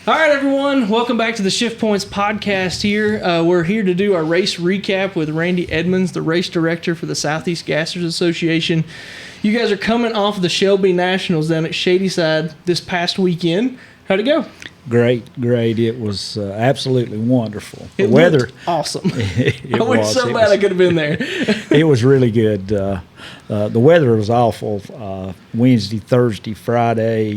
All right, everyone. Welcome back to the Shift Points podcast here. We're here to do our race recap with Randy Edmonds, the race director for the Southeast Gassers Association. You guys are coming off of the Shelby Nationals down at Shadyside this past weekend. How'd it go? Great. It was absolutely wonderful. The weather, awesome. I wish so bad I could have been there. It was really good. The weather was awful. Wednesday, Thursday, Friday.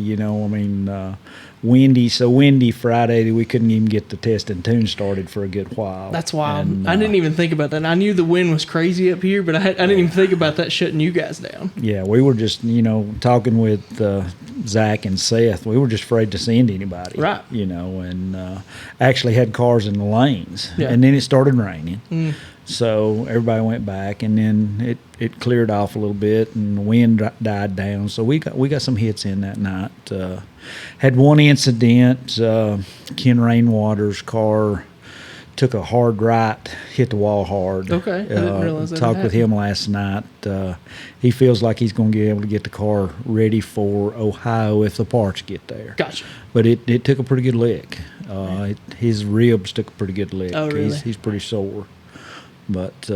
Windy Friday that we couldn't even get the test and tune started for a good while. That's wild. I didn't even think about that. I knew the wind was crazy up here, but I didn't even think about that shutting you guys down. Yeah, we were just, talking with Zach and Seth. We were just afraid to send anybody. Right. And actually had cars in the lanes. Yeah. And then it started raining. So everybody went back, and then it cleared off a little bit, and the wind died down. So we got some hits in that night. Had one incident. Ken Rainwater's car took a hard right, hit the wall hard. Okay, I didn't realize that. Talked with him last night. He feels like he's going to be able to get the car ready for Ohio if the parts get there. Gotcha. But it took a pretty good lick. His ribs took a pretty good lick. Oh, really? He's pretty sore. But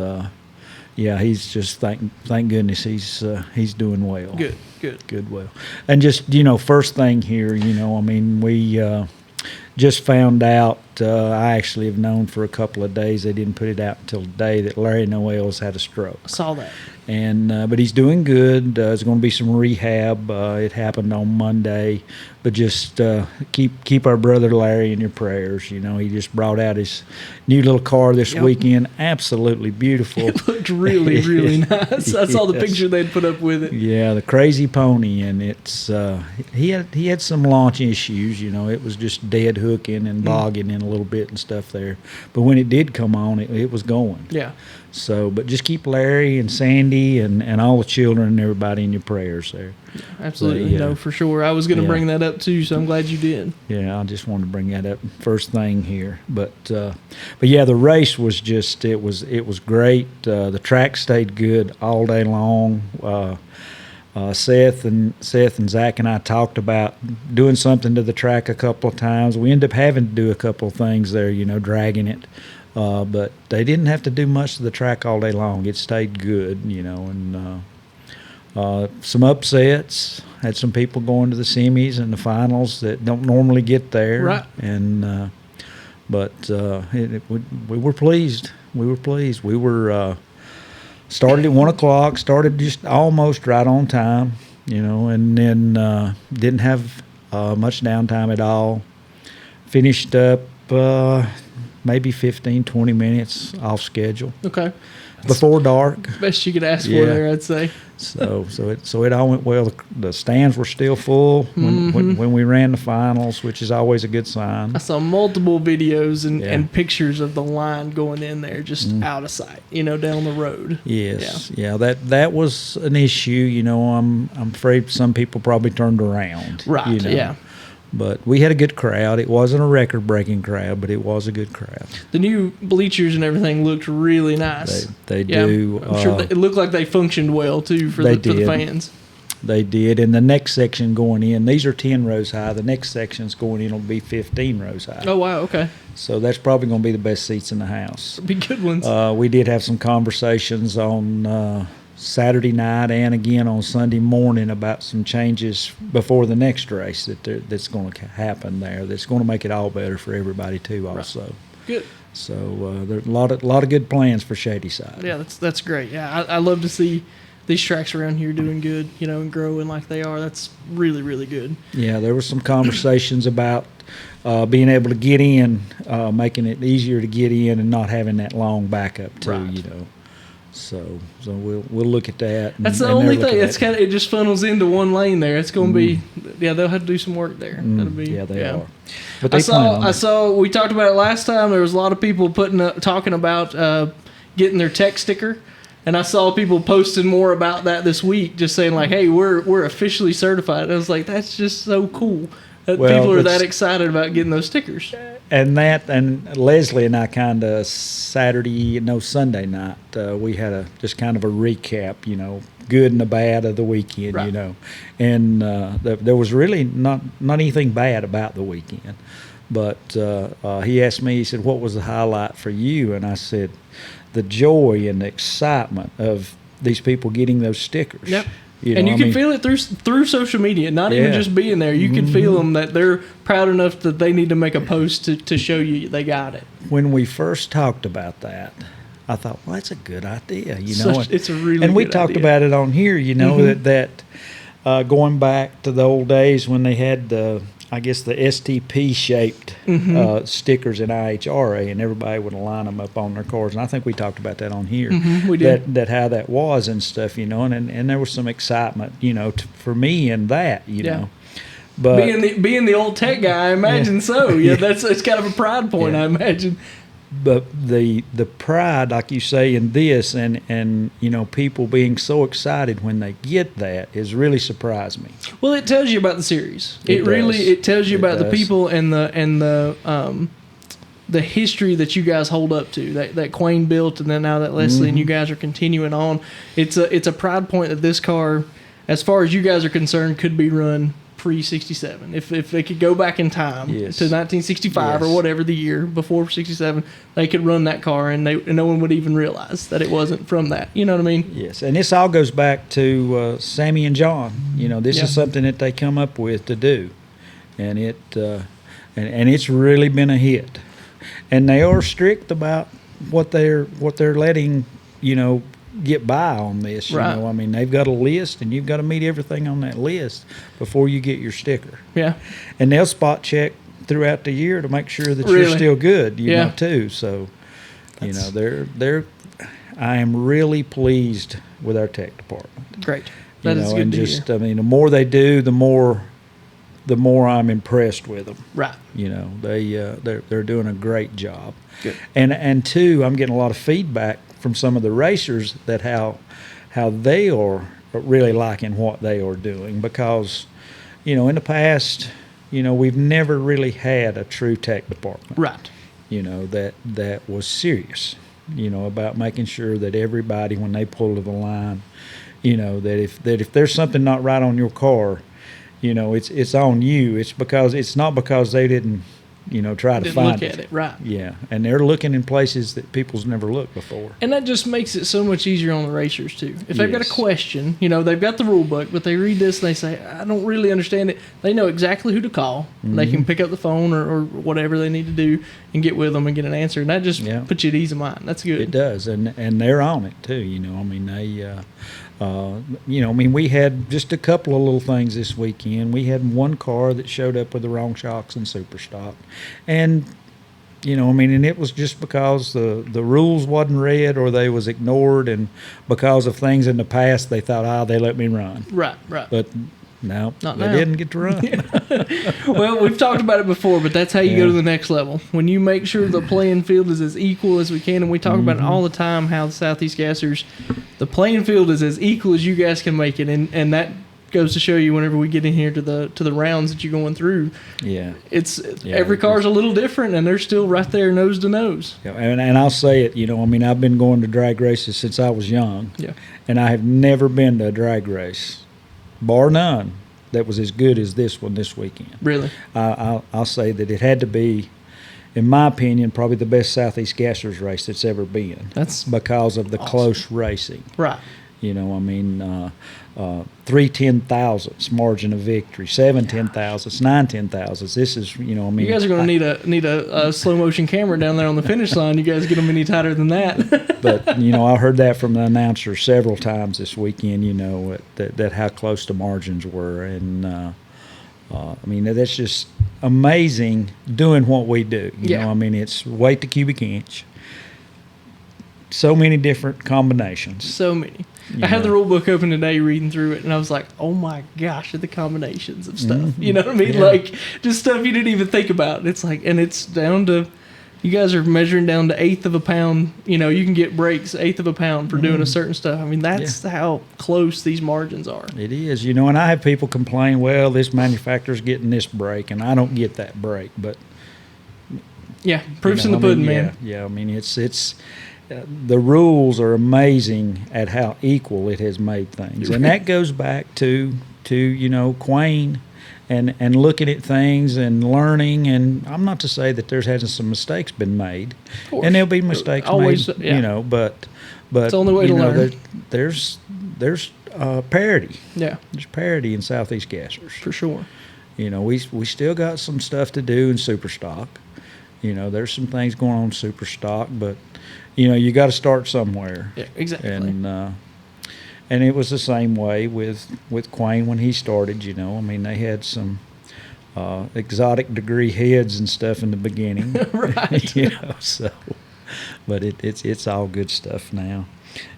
yeah, he's just thank goodness he's doing well. Good. Well, and just first thing here, we just found out. I actually have known for a couple of days. They didn't put it out until today that Larry Noel's had a stroke. I saw that. And but he's doing good. There's going to be some rehab. It happened on Monday, but just keep our brother Larry in your prayers. He just brought out his new little car this weekend. Absolutely beautiful. It looked really nice. I saw the picture they'd put up with it. Yeah, the Crazy Pony, and it's he had some launch issues. It was just dead hooking and bogging in a little bit and stuff there. But when it did come on, it was going. Yeah. So, but just keep Larry and Sandy and all the children and everybody in your prayers there. Yeah, absolutely. No, for sure. I was going to bring that up too, so I'm glad you did. Yeah, I just wanted to bring that up first thing here. But yeah, the race was just it was great. The track stayed good all day long. Seth and Zach and I talked about doing something to the track a couple of times. We ended up having to do a couple of things there, dragging it. But they didn't have to do much to the track all day long. It stayed good, and some upsets. Had some people going to the semis and the finals that don't normally get there. Right. And but we were pleased. We were started at 1 o'clock. Started just almost right on time, and then didn't have much downtime at all. Finished up. Maybe 15, 20 minutes off schedule. Okay. Before dark. Best you could ask for there, I'd say. So it all went well. The stands were still full when we ran the finals, which is always a good sign. I saw multiple videos and pictures of the line going in there, just out of sight, down the road. Yes. Yeah. That was an issue. I'm afraid some people probably turned around. Right. Yeah. But we had a good crowd. It wasn't a record-breaking crowd, but it was a good crowd. The new bleachers and everything looked really nice. They do. I'm sure it looked like they functioned well, too, for the fans. They did. And the next section going in, these are 10 rows high. The next section's going in will be 15 rows high. Oh, wow, okay. So that's probably going to be the best seats in the house. It'll be good ones. We did have some conversations on Saturday night and again on Sunday morning about some changes before the next race that's going to happen there. That's going to make it all better for everybody too. Also, right. Good. So there's a lot of good plans for Shadyside. Yeah, that's great. Yeah, I love to see these tracks around here doing good, and growing like they are. That's really, really good. Yeah, there were some conversations about being able to get in, making it easier to get in, and not having that long backup too. Right. So we'll look at that. That's the only thing. That's kind of, it just funnels into one lane there. It's going to be, they'll have to do some work there. That'll be, they are. But I saw. We talked about it last time. There was a lot of people talking about getting their tech sticker, and I saw people posting more about that this week, just saying like, "Hey, we're officially certified." And I was like, "That's just so cool." People are that excited about getting those stickers. And Leslie and I kind of Sunday night, we had just kind of a recap, good and the bad of the weekend, right. And there was really not anything bad about the weekend. But he asked me, he said, what was the highlight for you? And I said, the joy and the excitement of these people getting those stickers. Yep. You can feel it through social media, not even just being there. You can feel them that they're proud enough that they need to make a post to show you they got it. When we first talked about that, I thought, well, that's a good idea. It's a really and we good talked idea. about it on here. That going back to the old days when they had the STP shaped stickers in IHRA, and everybody would line them up on their cars. And I think we talked about that on here. We did. That how that was and stuff, and there was some excitement, for me in that, know. But being the old tech guy, I imagine so. Yeah, it's kind of a pride point, I imagine. But the pride, like you say, in this, and people being so excited when they get that is really surprised me. Well, it tells you about the series. It tells you about the people and the history that you guys hold up to. That Quayne built, and then now that Leslie and you guys are continuing on. It's a pride point that this car, as far as you guys are concerned, could be run pre-67. If they could go back in time to 1965 or whatever the year before 67, they could run that car and no one would even realize that it wasn't from that. You know what I mean? Yes, and this all goes back to Sammy and John. This is something that they come up with to do, and it's really been a hit. And they are strict about what they're letting get by on this. Right. I mean, they've got a list, and you've got to meet everything on that list before you get your sticker. Yeah. And they'll spot check throughout the year to make sure that Really? you're still good, Yeah. too. So, they're I am really pleased with our tech department. Great. That is good and to just hear. I mean, the more they do, the more I'm impressed with them. Right. They're doing a great job. Good. And two, I'm getting a lot of feedback from some of the racers that how they are really liking what they are doing, because in the past we've never really had a true tech department, Right. That was serious about making sure that everybody, when they pull to the line, that if there's something not right on your car, it's on you. It's not because they didn't try to find look at it. Right. Yeah, and they're looking in places that people's never looked before. And that just makes it so much easier on the racers, too. If they've got a Yes. question, they've got the rule book, but they read this and they say, I don't really understand it. They know exactly who to call. They can pick up the phone or whatever they need to do and get with them and get an answer. And that just puts you at ease of mind. That's good. It does, and they're on it, too. I mean, we had just a couple of little things this weekend. We had one car that showed up with the wrong shocks and super stock. And, and it was just because the rules wasn't read or they was ignored, and because of things in the past, they thought, they let me run. Right. But no, Not they now. didn't get to run. Well, we've talked about it before, but that's how you go to the next level. When you make sure the playing field is as equal as we can, and we talk about it all the time, how the Southeast Gassers, the playing field is as equal as you guys can make it, and that goes to show you whenever we get in here to the rounds that you're going through. Yeah. Every car's a little different, and they're still right there nose to nose. Yeah, and I'll say it, I've been going to drag races since I was young. Yeah. And I have never been to a drag race, bar none, that was as good as this one this weekend. Really? I'll say that it had to be, in my opinion, probably the best Southeast Gassers race that's ever been. That's because of the awesome. Close racing. Right. 3 10,000ths margin of victory, 7 10,000ths, 9 10,000ths. This is, You guys are going to need a slow motion camera down there on the finish line. You guys get them any tighter than that. But I heard that from the announcer several times this weekend. That how close the margins were, and that's just amazing doing what we do. It's weight to cubic inch. So many different combinations. So many. I had the rule book open today reading through it, and I was like, oh my gosh, at the combinations of stuff. You know what I mean? Yeah. Like, just stuff you didn't even think about. It's like, and it's down to, you guys are measuring down to 1/8 of a pound. You can get breaks 1/8 of a pound for doing a certain stuff. I mean, that's how close these margins are. It is. And I have people complain, well, this manufacturer's getting this break, and I don't get that break. But Yeah, proof's in the pudding, man. Yeah, it's the rules are amazing at how equal it has made things, and that goes back to Quayne and looking at things and learning. And I'm not to say that there hasn't some mistakes been made, and there'll be mistakes always, made, yeah. you know. But it's the only way to learn. There's parity. Yeah, there's parity in Southeast Gassers for sure. You know, we still got some stuff to do in super stock. You know, there's some things going on in super stock, but you know, you got to start somewhere. Yeah, exactly. And it was the same way with Quayne when he started. You know, I mean, they had some exotic degree heads and stuff in the beginning, right? You know, so, but it's all good stuff now.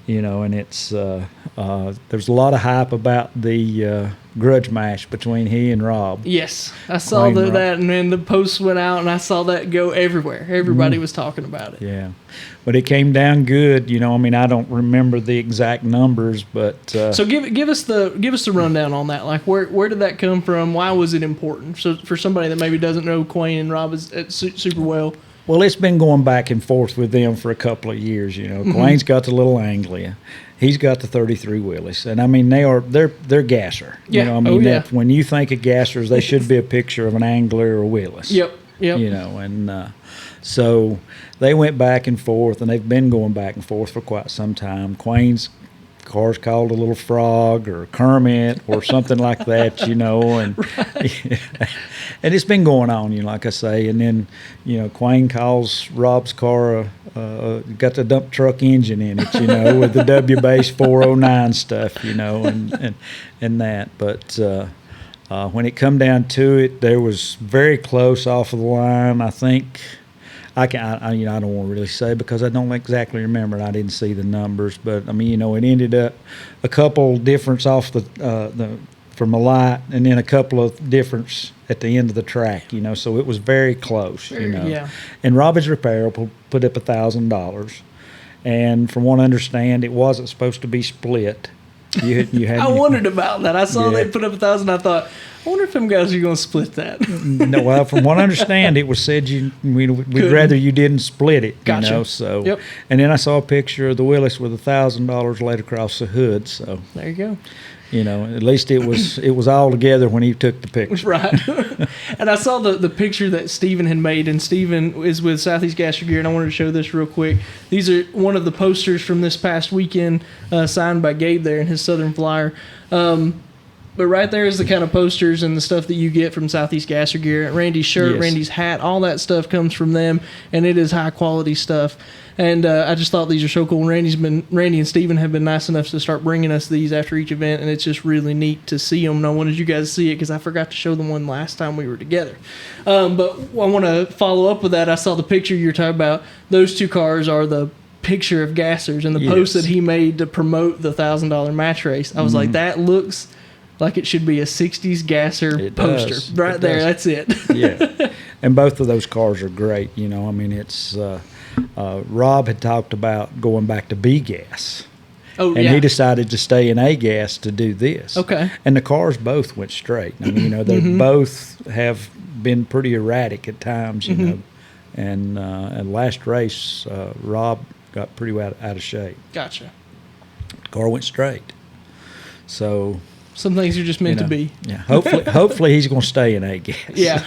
You know, and it's there's a lot of hype about the grudge match between he and Rob. Yes, I saw that, and then the posts went out, and I saw that go everywhere. Everybody was talking about it. Yeah, but it came down good. You know, I mean, I don't remember the exact numbers, but so give us the rundown on that. Like, where did that come from? Why was it important? So for somebody that maybe doesn't know Quayne and Rob super well. Well, it's been going back and forth with them for a couple of years. You know, Quayne's got the little Anglia, he's got the 33 Willis, and I mean they're gasser. Yeah. You know, I mean when you think of gassers, they should be a picture of an Angler or Willis. Yep. You know, and so they went back and forth, and they've been going back and forth for quite some time. Quayne's car's called a little Frog or Kermit or something like that, you know, and and it's been going on, you know, like I say. And then, you know, Quayne calls Rob's car got the dump truck engine in it, you know, with the W-base 409 stuff, you know, and that. But when it come down to it, there was very close off of the line. I think I don't want to really say because I don't exactly remember. I didn't see the numbers, but I mean, you know, it ended up a couple difference off the from a light, and then a couple of difference at the end of the track. You know, so it was very close. You know, yeah. And Robbins Repair put up $1,000, and from what I understand, it wasn't supposed to be split. You had. I wondered about that. I saw they put up $1,000. I thought, I wonder if them guys are going to split that. No, well, from what I understand, it was said we'd rather you didn't split it. Gotcha. You know, so. Yep. And then I saw a picture of the Willis with $1,000 laid across the hood. So there you go. You know, at least it was all together when he took the picture. Right. And I saw the picture that Steven had made, and Steven is with Southeast Gasser Gear, and I wanted to show this real quick. These are one of the posters from this past weekend, signed by Gabe there in his Southern Flyer. But right there is the kind of posters and the stuff that you get from Southeast Gasser Gear. Randy's shirt, Randy's hat, all that stuff comes from them, and it is high quality stuff. And I just thought these are so cool. Randy and Steven have been nice enough to start bringing us these after each event, and it's just really neat to see them. And I wanted you guys to see it because I forgot to show them one last time we were together. But I want to follow up with that. I saw the picture you're talking about. Those two cars are the picture of Gassers, and the post that he made to promote the $1,000 match race. I was like, that looks like it should be a 60s Gasser poster. Right there, that's it. Yeah. And both of those cars are great. You know, I mean, it's Rob had talked about going back to B gas. Oh, and he decided to stay in A gas to do this. Okay. And the cars both went straight. I mean, you know, they both have been pretty erratic at times, you know. And last race, Rob got pretty out of shape. Gotcha. The car went straight. So some things are just meant to be. Yeah. Hopefully he's going to stay in A gas. Yeah.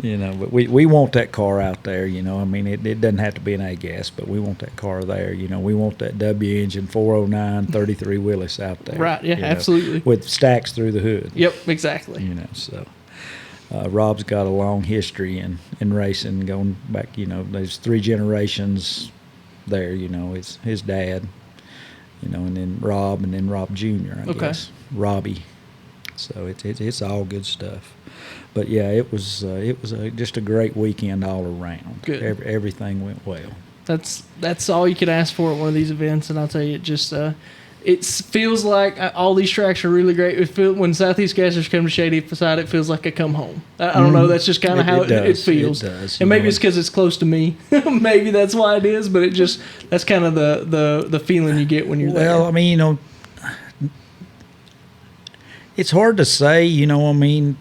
You know, but we want that car out there, you know. I mean, it doesn't have to be an A gas, but we want that car there. You know, we want that W engine 409 33 Willis out there. Right, yeah, absolutely. With stacks through the hood. Yep, exactly. You know, so Rob's got a long history in racing, going back, you know, there's 3 generations there, you know. It's his dad, you know, and then Rob Jr., I guess. Robbie. So it's all good stuff. But yeah, it was just a great weekend all around. Good. Everything went well. That's all you could ask for at one of these events, and I'll tell you, it just it feels like all these tracks are really great. When Southeast Gassers come to Shadyside, it feels like I come home. I don't know. That's just kind of how it feels. It does. And maybe it's because it's close to me. Maybe that's why it is. But that's kind of the feeling you get when you're there. Well, I mean, you know, it's hard to say. You know, I mean,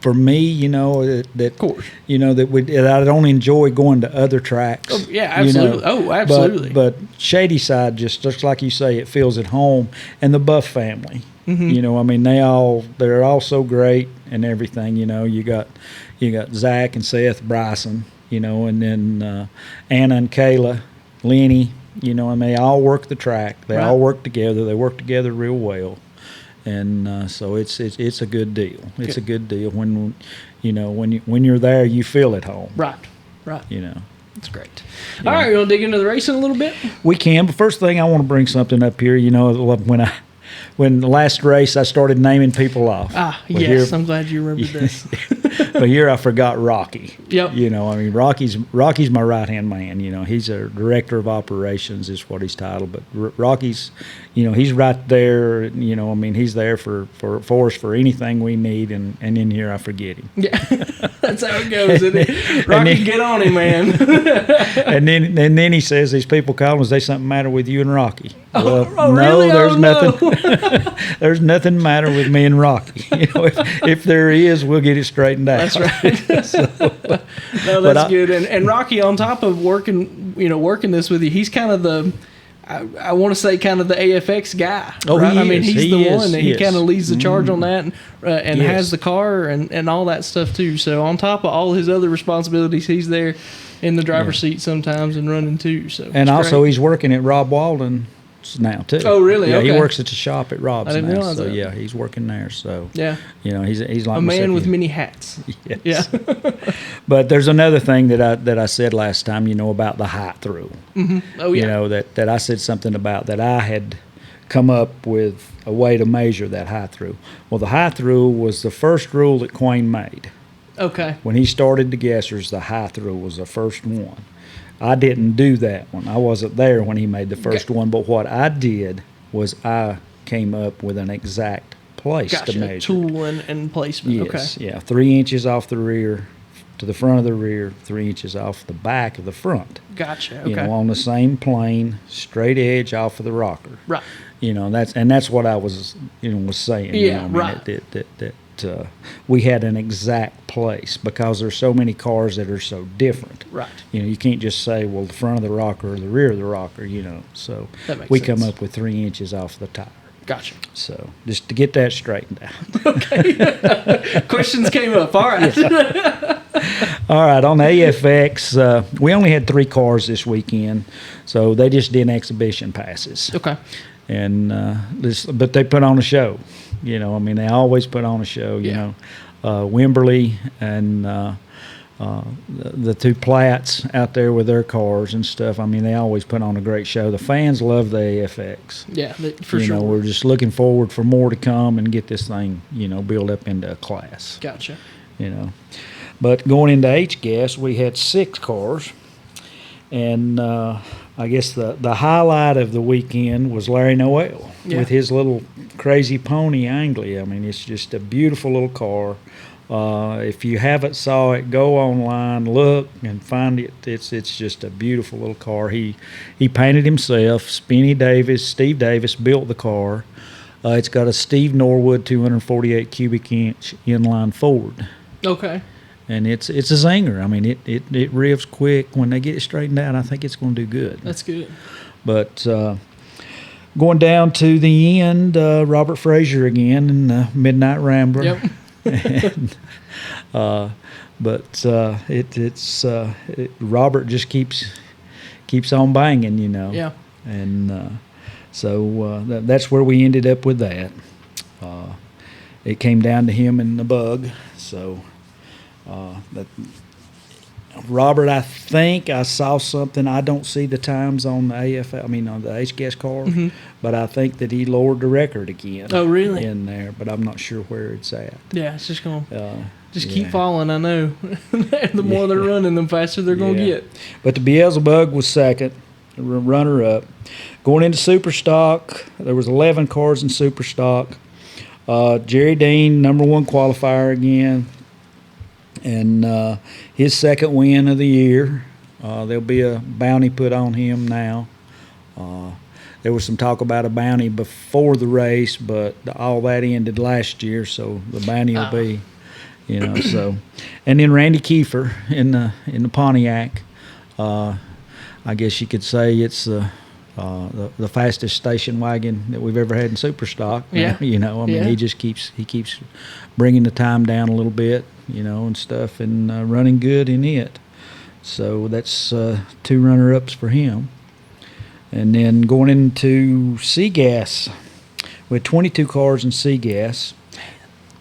for me, you know, that Of course. you know that I don't enjoy going to other tracks. Oh, yeah, absolutely. You know? Absolutely. But Shadyside, just like you say, it feels at home, and the Buff family. Mm-hmm. You know, I mean, they're all so great and everything. You know, you got Zach and Seth, Bryson. You know, and then Anna and Kayla, Lenny. You know, and they all work the track. They all work together. They work together real well. And so it's a good deal. It's a good deal when you're there, you feel at home. Right. You know, that's great. All right, you want to dig into the racing a little bit? We can. But first thing, I want to bring something up here. You know, when the last race, I started naming people off. Yes, I'm glad you remembered this. But here I forgot Rocky. Yep. You know, I mean, Rocky's my right-hand man. You know, he's a director of operations is what he's titled. But Rocky's, you know, he's right there. You know, I mean, he's there for us for anything we need. And in here I forget him. Yeah, that's how it goes, isn't it? Rocky, get on him, man. and then he says, these people call us, there's something matter with you and Rocky. Well, no, really? There's nothing. There's nothing matter with me and Rocky. You know, if there is, we'll get it straightened out. That's right. No, that's good. And Rocky, on top of working this with you, he's kind of the, I want to say, kind of the AFX guy. Oh, right? he is. I mean, he's the one that he kind of leads the charge on that, and has the car and all that stuff too. So on top of all his other responsibilities, he's there in the driver's seat sometimes and running too. So and also he's working at Rob Walden now too. Oh, really? Yeah, Okay. he works at the shop at Rob's I didn't now. realize So that. yeah, he's working there. So yeah, you know, he's like a man with many hats. Yes. Yeah. But there's another thing that I said last time, you know, about the high through. Mm-hmm. Oh yeah. You know, that I said something about that I had come up with a way to measure that high through. Well, the high through was the first rule that Quayne made. Okay. When he started the guessers, the high through was the first one. I didn't do that one. I wasn't there when he made the first one, but what I did was I came up with an exact place to measure. Tool and placement. Yes, okay. yeah, 3 inches off the rear to the front of the rear, 3 inches off the back of the front. Gotcha. Okay. You know, on the same plane, straight edge off of the rocker. Right. You know, that's what I was saying. Yeah, you know, I mean, right. That we had an exact place because there's so many cars that are so different. Right. You know, you can't just say, well, the front of the rocker or the rear of the rocker. You know, so That makes come sense. up with 3 inches off the tire. Gotcha. So just to get that straightened out. Okay. Questions came up. All right. All right, on the AFX, we only had 3 cars this weekend, so they just did exhibition passes. Okay. And but they put on a show. You know, I mean, they always put on a show. You know, Wimberley and the 2 Platts out there with their cars and stuff. I mean, they always put on a great show. The fans love the AFX. Yeah, for you sure. know, we're just looking forward for more to come and get this thing, you know, built up into a class. Gotcha. You know, but going into H-Gas, we had 6 cars. And I guess the highlight of the weekend was Larry Noel with his little crazy pony Anglia. I mean, it's just a beautiful little car. If you haven't saw it, go online, look, and find it. It's just a beautiful little car. He painted himself. Steve Davis built the car. It's got a Steve Norwood 248 cubic inch inline Ford. Okay. And it's a zinger. I mean, it revs quick. When they get it straightened out, I think it's going to do good. That's good. But going down to the end, Robert Frazier again in the Midnight Rambler. Yep. And, Robert just keeps on banging, you know. Yeah. And so that's where we ended up with that. It came down to him and the bug. So Robert, I think I saw something. I don't see the times on the on the H-Gas car, but I think that he lowered the record again. Oh, really? In there, but I'm not sure where it's at. Yeah, it's just going to keep falling, I know. The more they're running, the faster they're going to get. But the Beelzebub was second, runner-up. Going into Super Stock, there was 11 cars in Super Stock. Jerry Dean, number 1 qualifier again. And his second win of the year. There'll be a bounty put on him now. There was some talk about a bounty before the race, but all that ended last year, so the bounty will be, You know, so, and then Randy Kiefer in the Pontiac. I guess you could say it's the fastest station wagon that we've ever had in Superstock. Yeah. You know, I mean, he keeps bringing the time down a little bit, you know, and stuff, and running good in it. So that's 2 runner-ups for him. And then going into Seagas, we had 22 cars in Seagas.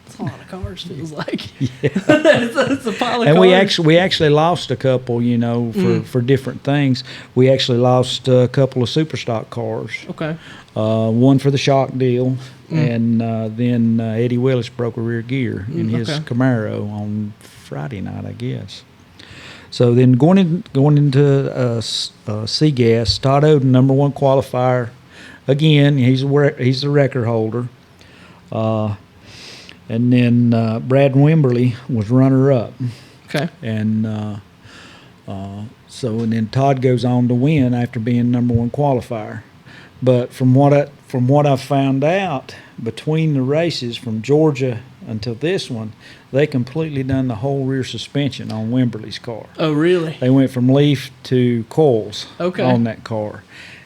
That's a lot of cars, feels like. Yeah. it's a pile of And cars. we actually lost a couple, you know, for different things. We actually lost a couple of Superstock cars. Okay. One for the shock deal, and then Eddie Willis broke a rear gear in his Camaro on Friday night, I guess. So then going into Seagas, Todd Oden, number 1 qualifier. Again, he's the record holder. And then Brad Wimberly was runner-up. Okay. And and then Todd goes on to win after being number 1 qualifier. But from what I found out, between the races from Georgia until this one, they completely done the whole rear suspension on Wimberly's car. Oh, really? They went from leaf to coils on that car.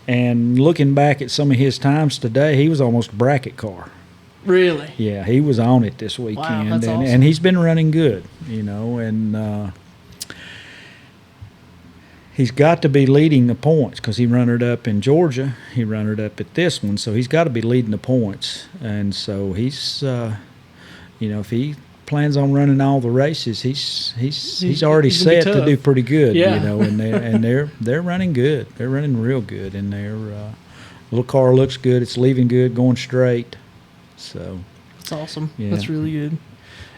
And looking back at some of his times today, he was almost a bracket car. Really? Yeah, he was on it this weekend. Wow, that's awesome. And he's been running good, you know, and he's got to be leading the points because he runnered up in Georgia. He runnered up at this one, so he's got to be leading the points. And so he's, you know, if he plans on running all the races, he's already set to do pretty good, you know, and they're running good. They're running real good, and their little car looks good. It's leaving good, going straight. So that's awesome. Yeah. That's really good.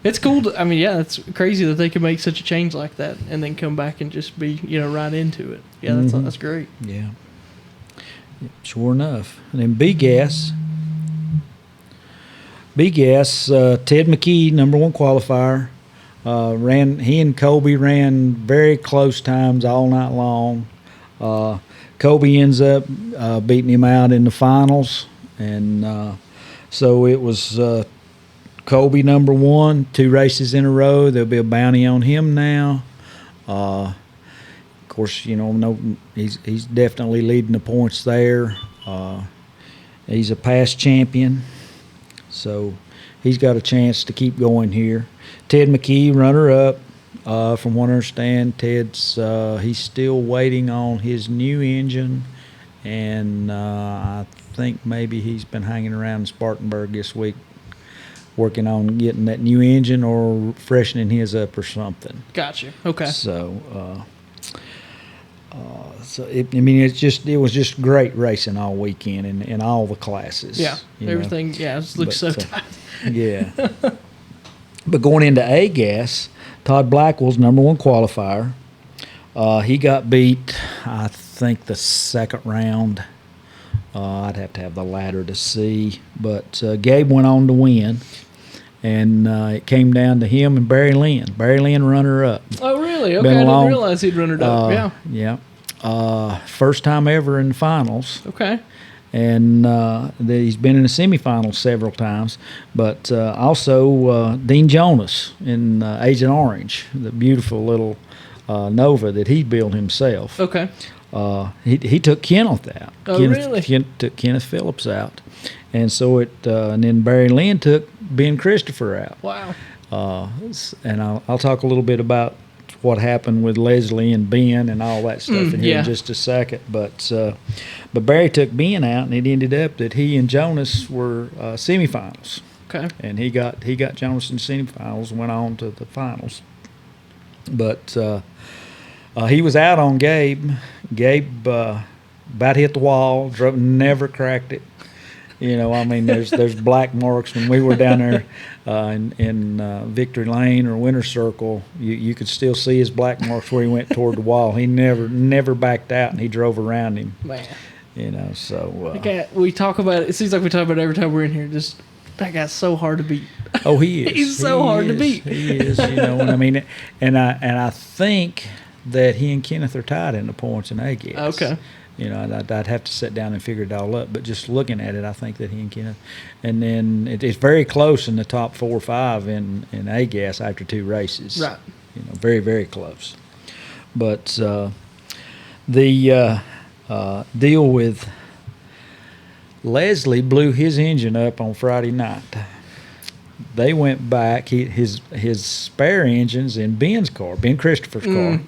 It's cool. I mean, yeah, it's crazy that they can make such a change like that and then come back and just be, you know, right into it. Yeah, that's great. Yeah. Sure enough. And then B-Gas, Ted McKee, number 1 qualifier, he and Colby ran very close times all night long. Colby ends up beating him out in the finals, and so it was Colby number 1, 2 races in a row. There'll be a bounty on him now. Of course, you know, he's definitely leading the points there. He's a past champion, so he's got a chance to keep going here. Ted McKee, runner-up. From what I understand, he's still waiting on his new engine, and I think maybe he's been hanging around in Spartanburg this week working on getting that new engine or freshening his up or something. Gotcha. Okay. So, it was just great racing all weekend in all the classes. Yeah, everything. Know. Yeah, it looks so tight. Yeah. But going into A-Gas, Todd Blackwell's number 1 qualifier. He got beat, I think, the second round. I'd have to have the ladder to see. But Gabe went on to win, and it came down to him and Barry Lynn. Barry Lynn runner-up. Oh, really? Okay, I didn't realize he'd run it up. Yeah. First time ever in the finals. Okay. And he's been in the semifinals several times. But also Dean Jonas in Agent Orange, the beautiful little Nova that he built himself. Okay. He took Kenneth out. Oh, really? Took Kenneth Phillips out. And so and then Barry Lynn took Ben Christopher out. Wow. And I'll talk a little bit about what happened with Leslie and Ben and all that stuff in here in just a second. But Barry took Ben out, and it ended up that he and Jonas were semifinals. Okay. And he got Jonas in semifinals, went on to the finals. But he was out on Gabe. Gabe about hit the wall, never cracked it. You know, I mean, there's black marks. When we were down there in Victory Lane or Winter Circle, you could still see his black marks where he went toward the wall. He never backed out, and he drove around him. Man. You know, so. We talk about it. It seems like we talk about it every time we're in here. Just that guy's so hard to beat. Oh, he is. He's so hard to beat. He is. You know, and I mean, and I think that he and Kenneth are tied in the points in A-Gas. Okay. You know, I'd have to sit down and figure it all up. But just looking at it, I think that he and Kenneth. And then it's very close in the top 4 or 5 in A-gas after 2 races. Right. You know, very, very close. But the deal with Leslie blew his engine up on Friday night. They went back. His spare engine's in Ben's car, Ben Christopher's car,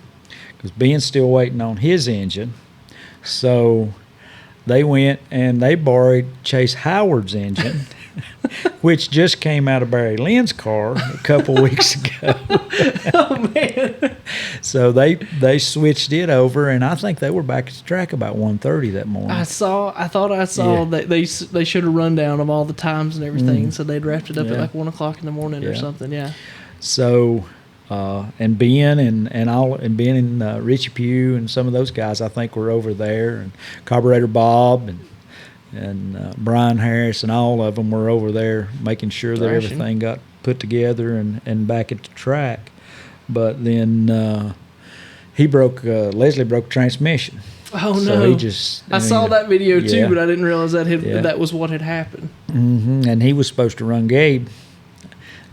because Ben's still waiting on his engine. So they went and they borrowed Chase Howard's engine, which just came out of Barry Lynn's car a couple weeks ago. Oh, man. So they switched it over, and I think they were back at the track about 1:30 that morning. I thought I saw that they showed a rundown of all the times and everything, so they'd wrapped it up at like 1 o'clock in the morning or something. Yeah. So, and Ben and Ben and Richie Pugh and some of those guys, I think, were over there, and Carburetor Bob and Brian Harris and all of them were over there making sure that everything got put together and back at the track. But then Leslie broke the transmission. Oh, no. So he just... I saw that video too, but I didn't realize that was what had happened. Mm-hmm. And he was supposed to run Gabe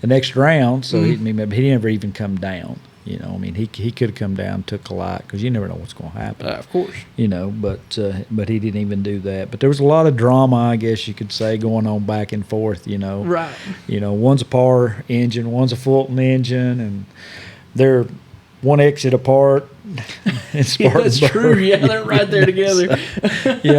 the next round, so he never even come down. You know, I mean, he could have come down, took a light, because you never know what's going to happen. Of course. You know, but he didn't even do that. But there was a lot of drama, I guess you could say, going on back and forth, you know. Right. You know, one's a Parr engine, one's a Fulton engine, and they're one exit apart. That's true. Yeah, they're right there together.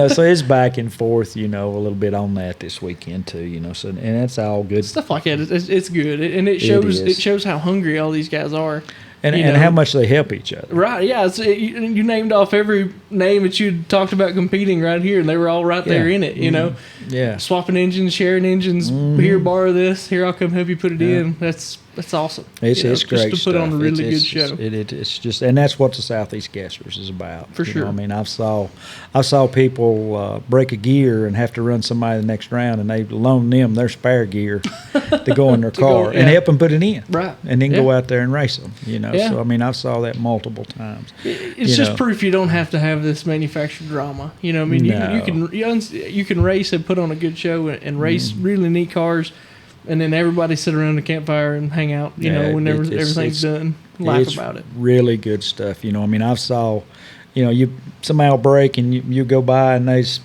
So it's back and forth, you know, a little bit on that this weekend too, you know. So and that's all good stuff like that. It's good, and it shows how hungry all these guys are. And how much they help each other. Right, yeah. You named off every name that you talked about competing right here, and they were all right there in it, you know. Yeah. Swapping engines, sharing engines, here, borrow this, here, I'll come help you put it in. That's awesome. It's great just to put on a really good show. It's just, and that's what the Southeast Gassers is about. For sure. Know? I mean, I saw people break a gear and have to run somebody the next round, and they loan them their spare gear to go in their car and help them put it in. Right. And then go out there and race them, you know. Yeah. So, I mean, I saw that multiple times. It's just proof you don't have to have this manufactured drama. You know, I mean, you can race and put on a good show and race really neat cars, and then everybody sit around the campfire and hang out, you know, whenever everything's done. Laugh about it. Really good stuff. You know, I mean, I've saw, you know, somebody will break and you go by and there's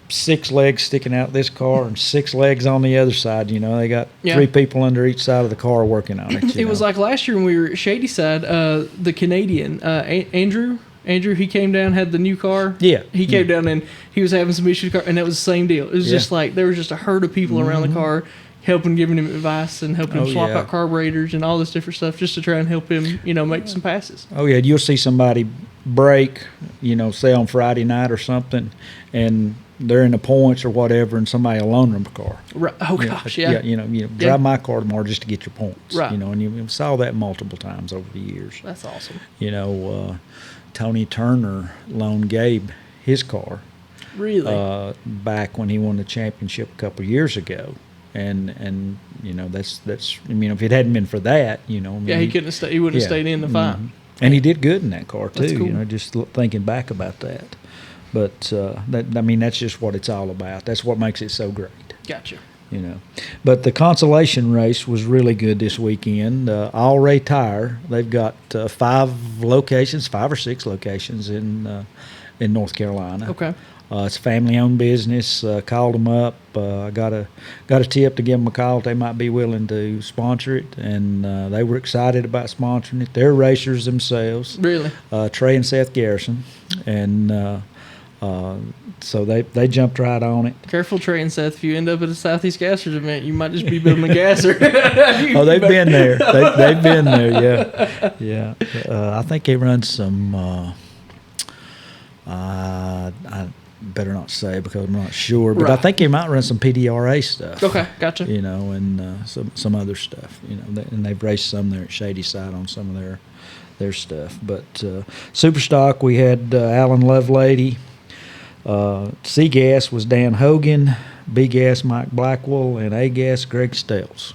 6 legs sticking out this car and 6 legs on the other side. You know, they got 3 people under each side of the car working on it. It was like last year when we were at Shadyside, the Canadian, Andrew, he came down, had the new car. Yeah. He came down and he was having some issues with the car, and that was the same deal. It was just like there was just a herd of people around the car giving him advice and helping him swap out carburetors and all this different stuff just to try and help him, you know, make some passes. Oh, yeah. You'll see somebody break, you know, say on Friday night or something, and they're in the points or whatever, and somebody will loan them a car. Right. Oh, gosh, yeah. You know, drive my car tomorrow just to get your points. Right. You know, and you saw that multiple times over the years. That's awesome. You know, Tony Turner loaned Gabe his car. Really? Back when he won the championship a couple of years ago. And you know, that's I mean, if it hadn't been for that, you know. I mean, he couldn't have he wouldn't have stayed in the fight. And he did good in that car, too. That's cool. You know, just thinking back about that. But, that's just what it's all about. That's what makes it so great. Gotcha. You know. But the consolation race was really good this weekend. All Ray Tire, they've got 5 or 6 locations in North Carolina. Okay. It's a family-owned business. Called them up. Got a tip to give them a call. They might be willing to sponsor it, and they were excited about sponsoring it. They're racers themselves. Really? Trey and Seth Garrison, and so they jumped right on it. Careful, Trey and Seth. If you end up at a Southeast Gassers event, you might just be building a gasser. Oh, they've been there. They've been there. Yeah. I think they run some. I better not say because I'm not sure, but I think they might run some PDRA stuff. Okay, gotcha. You know, and some other stuff. You know, and they've raced some there at Shadyside on some of their stuff. But Super Stock, we had Alan Lovelady. C Gas was Dan Hogan. B Gas Mike Blackwell, and A Gas Greg Stelz.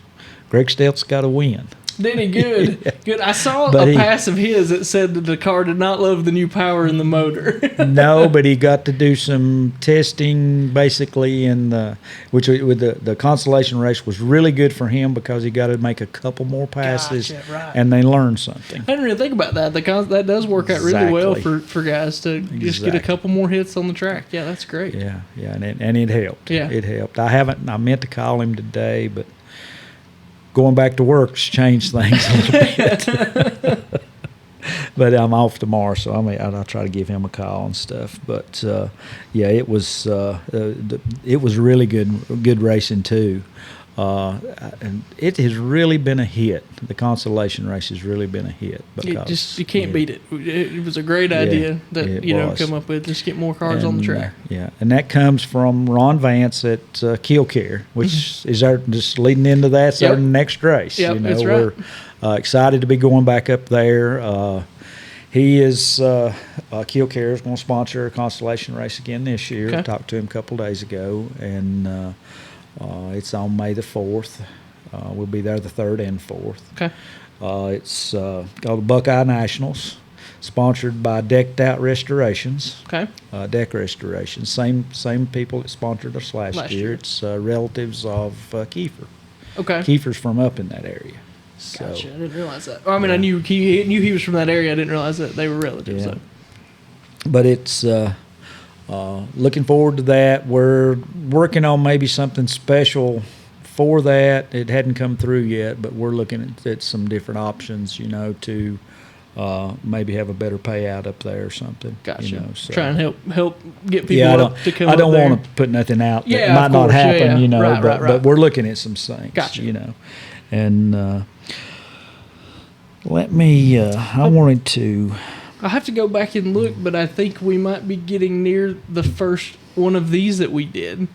Greg Stelz got a win. Did he? Good. Yeah. Good. I saw But a pass of his that said that the car did not love the new power in the motor. No, but he got to do some testing basically which with the Constellation race was really good for him because he got to make a couple more passes, Gotcha, right. and they learned something. I didn't really think about that. That does work out really well Exactly. for guys to just get a couple more hits on the track. Yeah, that's great. Yeah, and it helped. Yeah. It helped. I meant to call him today, but going back to work's changed things a little bit. But I'm off tomorrow, so I'll try to give him a call and stuff. But yeah, it was really good racing too. And it has really been a hit. The Constellation race has really been a hit because You can't beat it. It was a great idea that come up with. Just get more cars on the track. And that comes from Ron Vance at Kil-Kare, which is just leading into that's our next race. Yep, that's right. We're excited to be going back up there. He is Kil-Kare is going to sponsor a Constellation race again this year. Okay. Talked to him a couple days ago, and it's on May the 4th. We'll be there the 3rd and 4th. Okay. It's called the Buckeye Nationals, sponsored by Decked Out Restorations. Okay. Deck Restorations, same people that sponsored us last year. It's relatives of Kiefer. Okay. Kiefer's from up in that area. So, Gotcha. I didn't realize that. Well, I mean, I knew he was from that area. I didn't realize that they were relatives. Yeah. So. But it's looking forward to that. We're working on maybe something special for that. It hadn't come through yet, but we're looking at some different options, to maybe have a better payout up there or something. Gotcha. So. Try and help get people up to come up I don't there. want to put nothing out that Yeah, might of not course. happen, Yeah. Right, but we're looking at some things, Gotcha. And let me, I wanted to. I'll have to go back and look, but I think we might be getting near the first one of these that we did.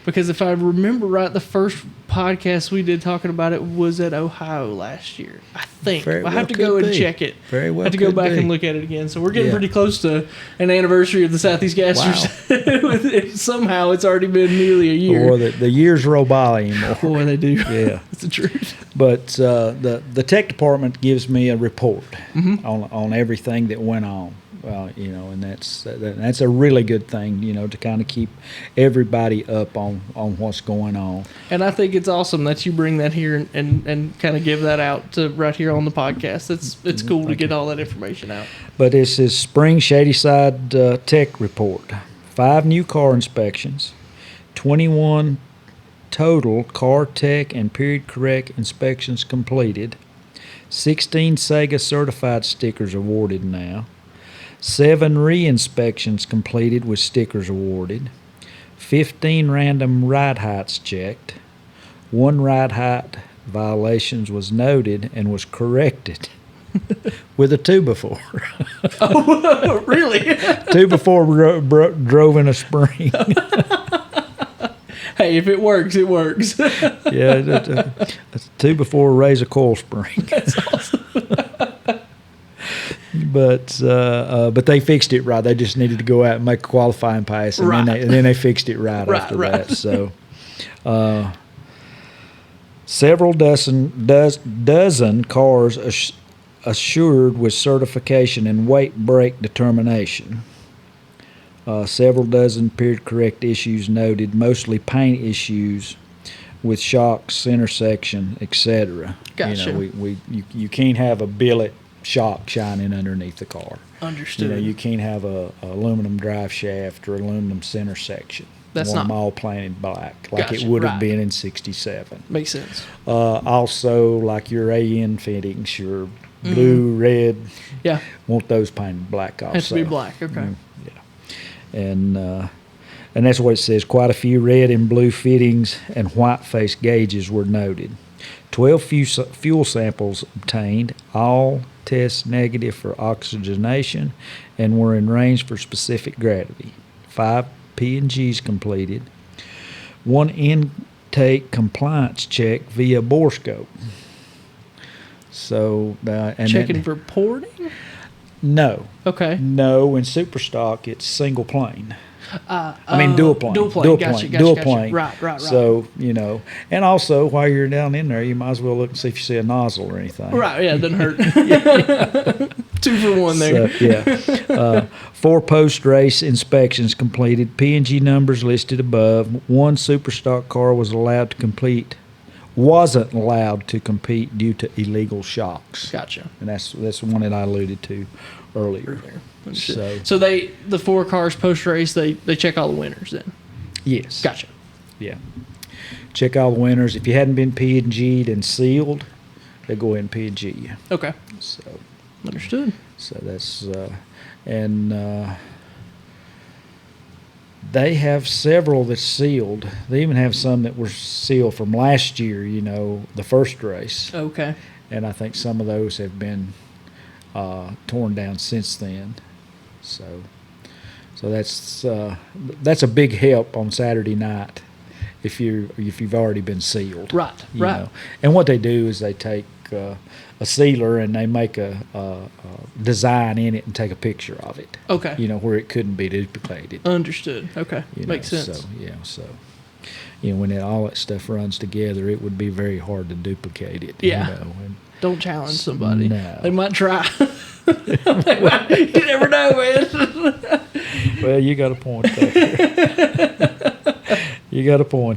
Because if I remember right, the first podcast we did talking about it was at Ohio last year. I think. I have to go and check it. Very well. I have to go back and look at it again. So we're getting pretty close to an anniversary of the Southeast Gassers. Somehow it's already been nearly a year. Boy, the years roll by anymore. Boy, they do. Yeah. That's the truth. But the tech department gives me a report on everything that went on. Well, and that's a really good thing, to kind of keep everybody up on what's going on. And I think it's awesome that you bring that here and kind of give that out to right here on the podcast. It's cool to get all that information out. But this is Spring Shadyside Tech Report. 5 new car inspections, 21 total car tech and period correct inspections completed, 16 Sega certified stickers awarded now, 7 re-inspections completed with stickers awarded, 15 random ride heights checked, 1 ride height violations was noted and was corrected with a 2x4. Oh, really? 2x4 drove in a spring. Hey, if it works, it works. Yeah, that's a 2x4 raise a coil spring. That's awesome. But they fixed it right. They just needed to go out and make a qualifying pass, and then they fixed it right after that. So, several dozen cars assured with certification and weight brake determination. Several dozen period correct issues noted, mostly paint issues with shocks, center section, etc. Gotcha. You can't have a billet shock shining underneath the car. Understood. You can't have a aluminum drive shaft or aluminum center section. That's them not all painted black, like Gotcha, it would have right. been in '67. Makes sense. Also, like your AN fittings, your blue, red. Yeah. Want those painted black also. Has to be black. Okay. Yeah. And that's what it says. Quite a few red and blue fittings and white face gauges were noted. 12 fuel samples obtained, all tests negative for oxygenation and were in range for specific gravity. 5 P&Gs completed. 1 intake compliance check via bore scope. So, and checking for porting? No. Okay. No, in Superstock, it's single plane. I mean, dual plane. Dual plane. Right. So, and also while you're down in there, you might as well look and see if you see a nozzle or anything. Right, yeah, it doesn't hurt. 2 for 1 there. So, 4 post-race inspections completed, P&G numbers listed above. 1 super stock car wasn't allowed to compete due to illegal shocks. Gotcha. And that's the one that I alluded to earlier. So the 4 cars post race they check all the winners then. Yes. Gotcha. Yeah. Check all the winners. If you hadn't been P&G'd and sealed, they go ahead and P&G you. Okay. So understood. So that's they have several that's sealed. They even have some that were sealed from last year. The first race. Okay. And I think some of those have been torn down since then. So that's a big help on Saturday night if you've already been sealed. Right. And what they do is they take a sealer and they make a design in it and take a picture of it. Okay. Where it couldn't be duplicated. Understood. Okay. Makes sense. So when all that stuff runs together, it would be very hard to duplicate it. Yeah. Don't challenge somebody. No. They might try. You never know, man. Well, you got a point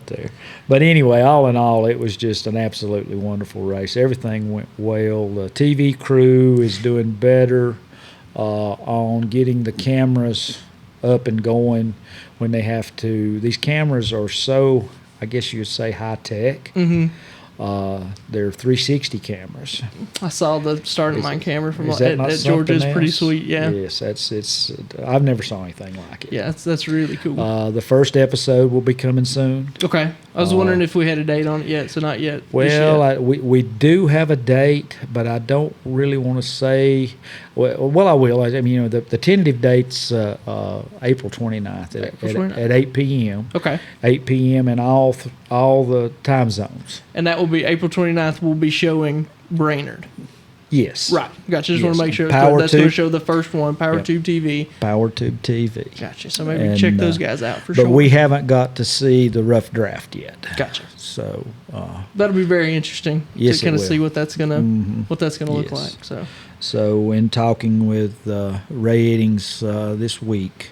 there. But anyway, all in all, it was just an absolutely wonderful race. Everything went well. The TV crew is doing better on getting the cameras up and going when they have to. These cameras are so, I guess you would say, high-tech. Mm-hmm. They're 360 cameras. I saw the starting line camera from at Georgia's. Pretty sweet, yeah. Yes, it's. I've never saw anything like it. Yeah, that's really cool. The first episode will be coming soon. Okay, I was wondering if we had a date on it yet. So not yet. Well, we do have a date, but I don't really want to say. Well, I will. I mean, the tentative date's April 29th at 8 p.m. Okay. 8 p.m. in all the time zones. And that will be April 29th. We'll be showing Brainerd. Yes. Right. Gotcha. Just want to make sure that's going to show the first one, PowerTube TV. PowerTube TV. Gotcha. So maybe check those guys out for sure. But we haven't got to see the rough draft yet. Gotcha. So that'll be very interesting to kind of see what that's gonna look like. So in talking with Ray Eddings this week,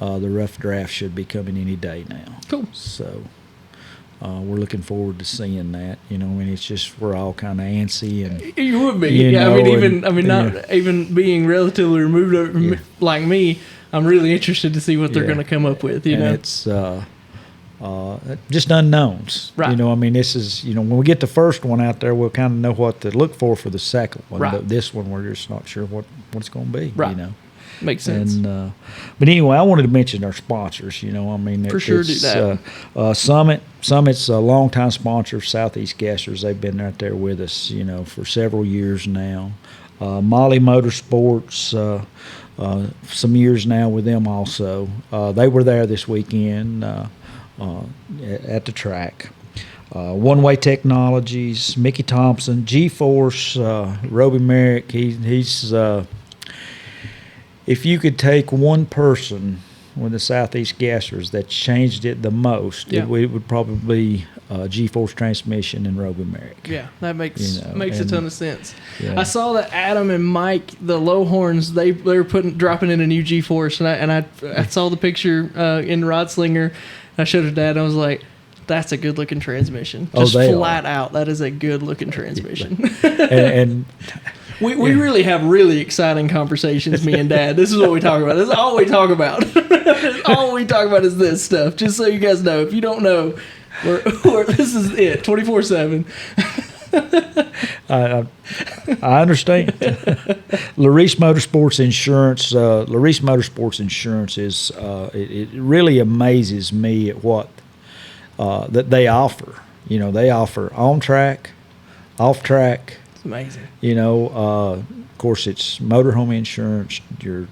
the rough draft should be coming any day now. Cool. So we're looking forward to seeing that. It's just we're all kind of antsy and you would be. Not even being relatively removed like me. I'm really interested to see what they're going to come up with. It's just unknowns. Right. This is when we get the first one out there, we'll kind of know what to look for the second one. Right. But this one, we're just not sure what it's going to be. Right. Makes sense. And, but anyway, I wanted to mention our sponsors. For sure, do that. Summit's a longtime sponsor of Southeast Gassers. They've been right there with us, for several years now. Molly Motorsports, some years now with them also. They were there this weekend at the track. One Way Technologies, Mickey Thompson, G-Force, Roby Merrick. He's if you could take one person with the Southeast Gassers that changed it the most, it would probably be G-Force Transmission and Roby Merrick. Yeah, that makes a ton of sense. Yeah. I saw that Adam and Mike, the Lowhorns, they were dropping in a new G-Force, and I saw the picture in Rod Slinger. I showed it to Dad, and I was like, that's a good looking transmission. Just flat out, that is a good looking transmission. and We really have really exciting conversations, me and Dad. This is what we talk about. This is all we talk about. All we talk about is this stuff. Just so you guys know, if you don't know, this is it, 24/7. I understand. Larice Motorsports Insurance. Larice Motorsports Insurance is. It really amazes me at what that they offer. They offer on track, off track. It's amazing. Of course, it's motorhome insurance, your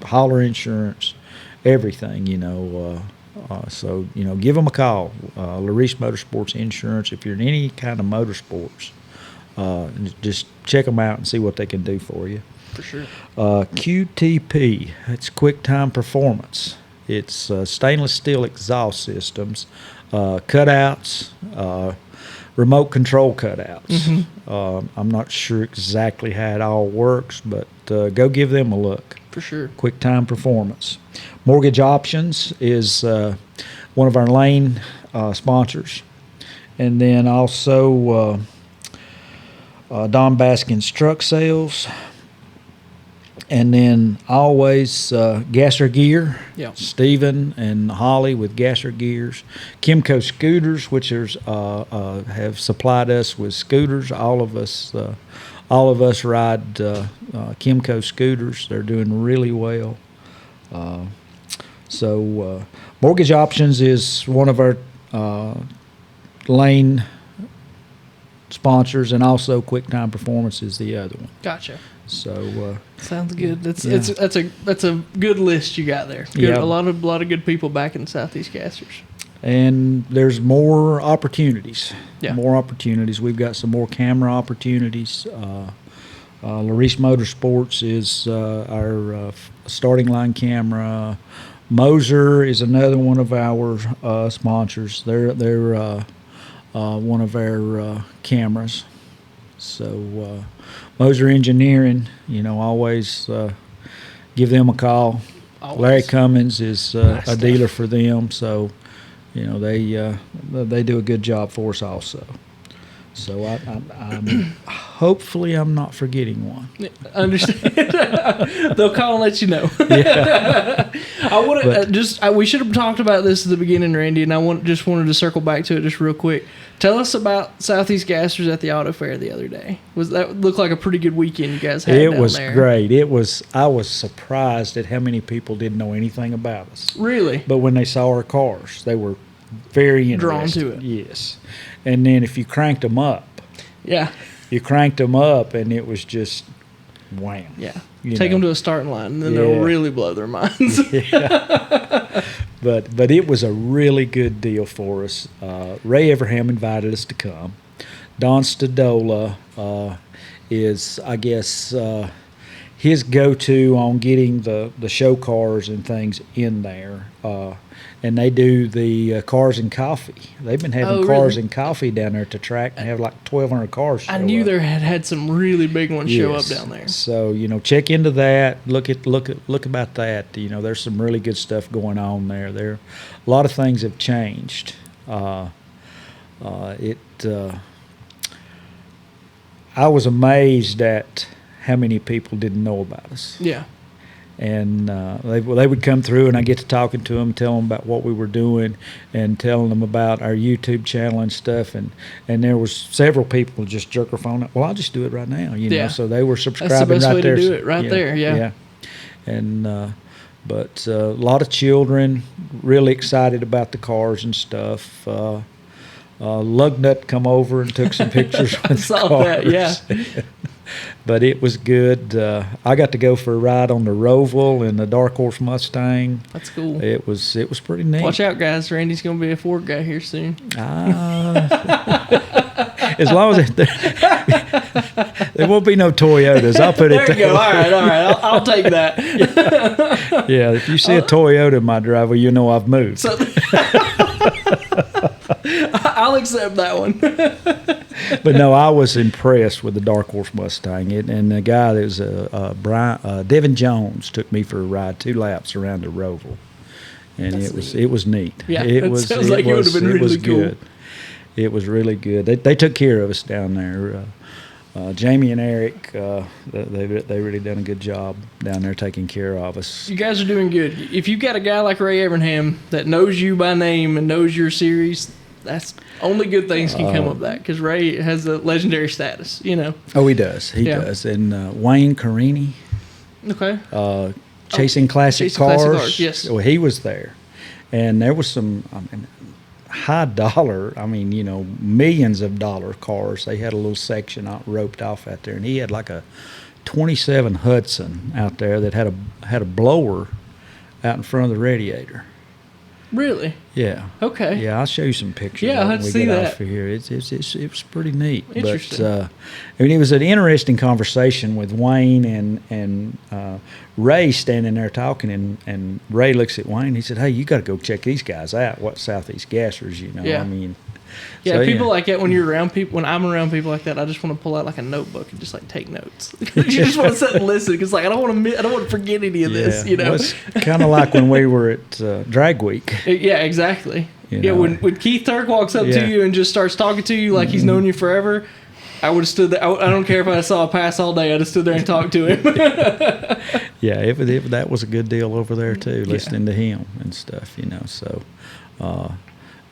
hauler insurance, everything. So give them a call. Larice Motorsports Insurance. If you're in any kind of motorsports, just check them out and see what they can do for you. For sure. QTP. It's Quick Time Performance. It's stainless steel exhaust systems, cutouts, remote control cutouts. I'm not sure exactly how it all works, but go give them a look. For sure. QuickTime Performance. Mortgage Options is one of our lane sponsors. And then also Don Baskin's Truck Sales. And then always Gasser Gear. Yeah. Stephen and Holly with Gasser Gears. Kimco Scooters, which have supplied us with scooters. All of us ride Kimco Scooters. They're doing really well. So Mortgage Options is one of our lane sponsors, and also QuickTime Performance is the other one. Gotcha. So sounds good. That's a good list you got there. Good, Yeah. A lot of good people back in Southeast Gassers. and there's more opportunities. Yeah. More opportunities. We've got some more camera opportunities. Larice Motorsports is our starting line camera. Moser is another one of our sponsors. They're one of our cameras. So Moser Engineering, always give them a call. Always. Larry Cummins is Nice a dealer for them, so they do a good job for us also. So I'm hopefully I'm not forgetting one. Understand? They'll call and let you know. Yeah. I want to we should have talked about this at the beginning, Randy, and I wanted to circle back to it just real quick. Tell us about Southeast Gassers at the Auto Fair the other day. That looked like a pretty good weekend you guys had down there. It was great. I was surprised at how many people didn't know anything about us. Really? But when they saw our cars, they were very interested. Drawn to it. Yes. And then if you cranked them up, Yeah. and it was just wham. Yeah. Take them to a starting line, and then they'll really blow their minds. Yeah. But it was a really good deal for us. Ray Everham invited us to come. Don Stadola is, I guess, his go-to on getting the show cars and things in there. And they do the cars and coffee. They've been having cars and coffee down there at the track and have like 1,200 cars show I knew up. there had some really big ones show up down there. So check into that. Look about that. There's some really good stuff going on there. A lot of things have changed. I was amazed at how many people didn't know about us. Yeah. And they would come through, and I get to talking to them, tell them about what we were doing, and telling them about our YouTube channel and stuff. And there was several people just jerk their phone up. Well, I'll just do it right now, Yeah. So they were subscribing That's the best right way there. to do it, right there. Yeah. Yeah. And but a lot of children really excited about the cars and stuff. Lugnut come over and took some pictures with I saw cars. that. Yeah. But it was good. I got to go for a ride on the Roval and the Dark Horse Mustang. That's cool. It was pretty neat. Watch out, guys. Randy's going to be a Ford guy here soon. As long as there won't be no Toyotas. I'll put it there. You go. All right. I'll take that. Yeah, if you see a Toyota in my driveway, you know I've moved. So, I'll accept that one. But no, I was impressed with the Dark Horse Mustang. And the guy that was Devin Jones took me for a ride 2 laps around the Roval, and it was neat. Yeah, it sounds like it would have been really cool. Good. It was really good. They took care of us down there. Jamie and Eric, they really done a good job down there taking care of us. You guys are doing good. If you've got a guy like Ray Everham that knows you by name and knows your series, that's only good things can come of that, because Ray has a legendary status, Oh, he does. He does. And Wayne Carini. Okay. Chasing Classic Chasing Cars. Classic Cars, yes. Well, he was there. And there was some high dollar, millions of dollar cars. They had a little section roped off out there, and he had like a 27 Hudson out there that had a blower out in front of the radiator. Really? Yeah. Okay. Yeah, I'll show you some pictures. Yeah, when let's we see get that. off of here. It was pretty neat. Interesting. But I mean, it was an interesting conversation with Wayne and Ray standing there talking, and Ray looks at Wayne. He said, "Hey, you got to go check these guys out. What Southeast Gassers? You know? Yeah. I mean." Yeah, So, people like that when you're around people. When I'm around people like that, I just want to pull out like a notebook and just like take notes. You just want to sit and listen because like I don't want to forget any of this. You know, well, it's kind of like when we were at Drag Week. Yeah, exactly. You know. When Keith Turk walks up Yeah. to you and just starts talking to you like he's known you forever, I would have stood there. I don't care if I saw a pass all day. I'd have stood there and talked to him. Yeah, if that was a good deal over there too, listening to him and stuff, you know. So,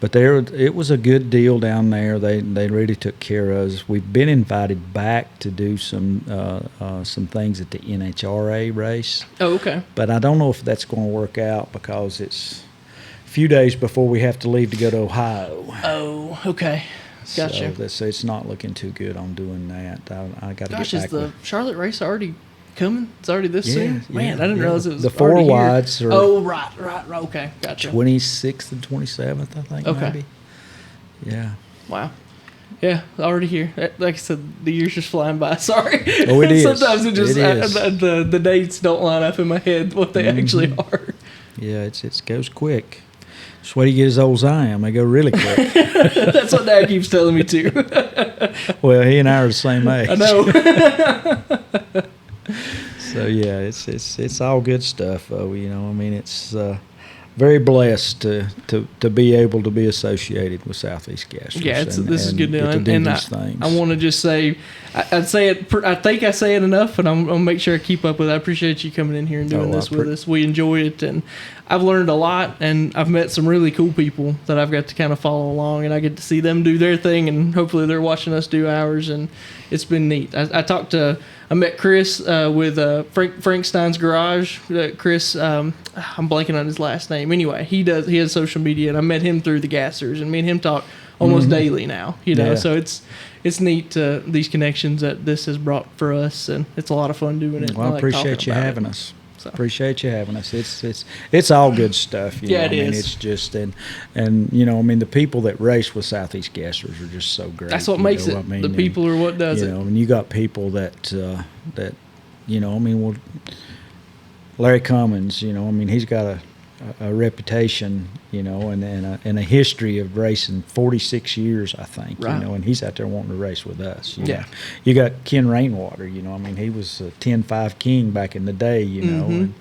but it was a good deal down there. They really took care of us. We've been invited back to do some things at the NHRA race. Oh, okay. But I don't know if that's going to work out because it's a few days before we have to leave to go to Ohio. Oh, okay. Gotcha. So it's not looking too good on doing that. I got to Gosh, get is back. the Charlotte race already coming? It's already this soon? Man, I didn't yeah. realize it was the four already here. wides are Oh, right. Okay, gotcha. 26th and 27th, I think. Okay. Maybe. Yeah. Wow. Yeah, already here. Like I said, the year's just flying by. Sorry. Oh, it is. Sometimes it just It is. the dates don't line up in my head what they actually are. Yeah, it goes quick. That's why you get as old as I am. They go really quick. That's what Dad keeps telling me too. Well, he and I are the same age. I know. So yeah, it's all good stuff. You know, I mean, it's very blessed to be able to be associated with Southeast Gassers. Yeah, this is a good deal. get to do And these things. I want to just say, I'd say it. I think I say it enough, and I'm gonna make sure I keep up with it. I appreciate you coming in here and doing this with us. We enjoy it, and I've learned a lot, and I've met some really cool people that I've got to kind of follow along, and I get to see them do their thing, and hopefully they're watching us do ours, and it's been neat. I met Chris with Stein's Garage. Chris, I'm blanking on his last name. Anyway, he has social media, and I met him through the Gassers, and me and him talk almost daily now. You know, Yeah. so it's neat these connections that this has brought for us, and it's a lot of fun doing it. Well, I like appreciate talking you about having it. us. So. Appreciate you having us. It's all good stuff. You Yeah, know? it I mean, is. It's just and you know, I mean, the people that race with Southeast Gassers are just so great. That's what you makes know? it. I mean, The people are what does you it. know, and you got people that you know, I mean, well, Larry Cummins. You know, I mean, he's got a reputation, you know, and a history of racing 46 years, I think, Right. you know, and he's out there wanting to race with us. You Yeah. know. You got Ken Rainwater, you know, I mean, he was a 10-5 king back in the day, you know, and,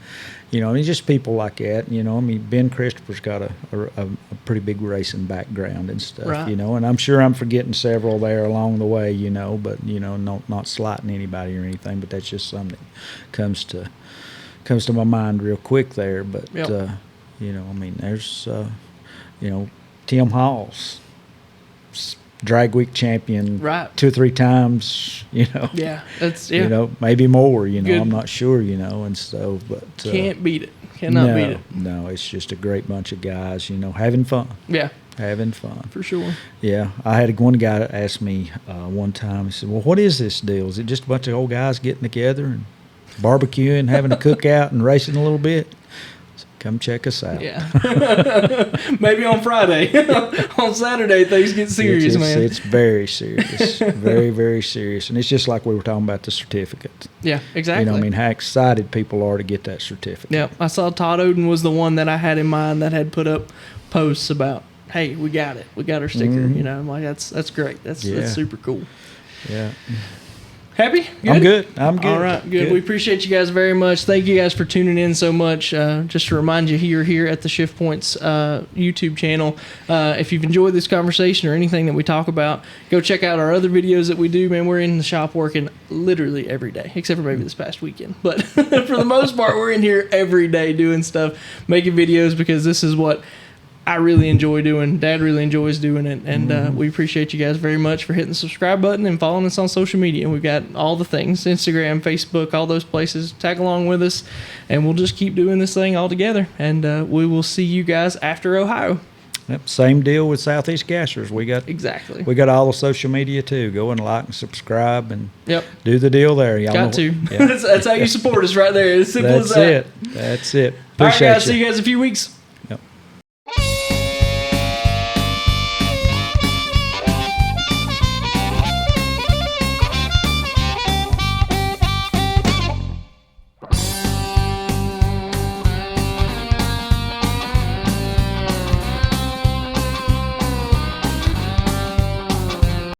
you know, and just people like that, you know, I mean, Ben Christopher's got a pretty big racing background and stuff, Right. you know, and I'm sure I'm forgetting several there along the way, you know, but, you know, not slighting anybody or anything, but that's just something that comes to my mind real quick there, but, Yep. you know, I mean, there's, you know, Tim Hall's Drag Week champion, Right. 2 or 3 times, you know. Yeah, You know, maybe more, you know, Good. I'm not sure, you know, and so, but. Can't beat it. Cannot beat it. No, it's just a great bunch of guys, you know, having fun. Yeah, Having fun. for sure. Yeah. I had one guy that asked me one time, he said, well, what is this deal? Is it just a bunch of old guys getting together and barbecuing, having a cookout and racing a little bit? Come check us out. Yeah. Maybe on Friday. On Saturday, things get serious, man. It's very serious. Very, very serious. And it's just like we were talking about the certificate. Yeah, exactly. You know, I mean, how excited people are to get that certificate. Yeah, I saw Todd Oden was the one that I had in mind that had put up posts about, hey, we got it. We got our sticker. You know, I'm like, that's great. That's super cool. Yeah. Happy? Good? I'm good. All right, good. We appreciate you guys very much. Thank you guys for tuning in so much. Just to remind you, you're here at the Shift Points YouTube channel. If you've enjoyed this conversation or anything that we talk about, go check out our other videos that we do. Man, we're in the shop working literally every day, except for maybe this past weekend. But for the most part, we're in here every day doing stuff, making videos, because this is what I really enjoy doing. Dad really enjoys doing it, and we appreciate you guys very much for hitting the subscribe button and following us on social media. We've got all the things: Instagram, Facebook, all those places. Tag along with us, and we'll just keep doing this thing all together. And we will see you guys after Ohio. Yep, same deal with Southeast Gassers. Exactly. We got all the social media too. Go and like and subscribe and Yep. do the deal there. Y'all Got to. Yeah. That's how you support us right there. As simple as that. That's it. All right, Appreciate guys. you. See you guys in a few weeks.